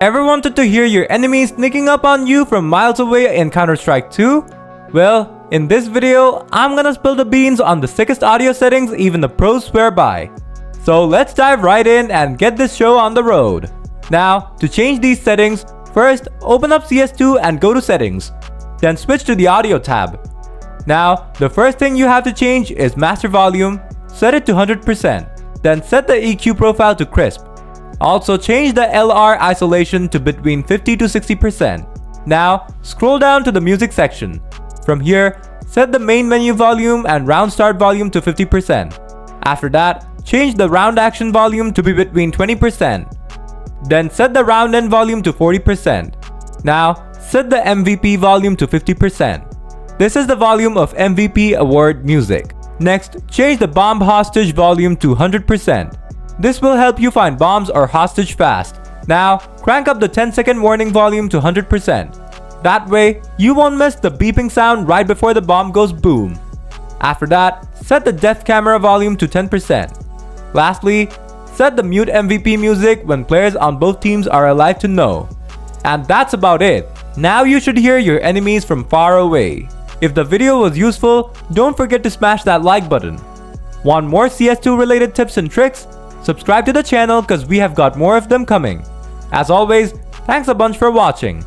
Ever wanted to hear your enemies sneaking up on you from miles away in Counter-Strike 2? Well, in this video, I'm gonna spill the beans on the sickest audio settings even the pros swear by. So let's dive right in and get this show on the road. Now, to change these settings, first open up CS2 and go to settings. Then switch to the audio tab. Now, the first thing you have to change is master volume, set it to 100%. Then set the EQ profile to crisp. Also change the LR isolation to between 50 to 60%. Now, scroll down to the music section. From here, set the main menu volume and round start volume to 50%. After that, change the round action volume to be between 20%. Then set the round end volume to 40%. Now, set the MVP volume to 50%. This is the volume of MVP award music. Next, change the bomb hostage volume to 100%. This will help you find bombs or hostage fast. Now, crank up the 10-second warning volume to 100%. That way, you won't miss the beeping sound right before the bomb goes boom. After that, set the death camera volume to 10%. Lastly, set the mute MVP music when players on both teams are alive to know. And that's about it. Now you should hear your enemies from far away. If the video was useful, don't forget to smash that like button. Want more CS2 related tips and tricks? Subscribe to the channel cause we have got more of them coming. As always, thanks a bunch for watching.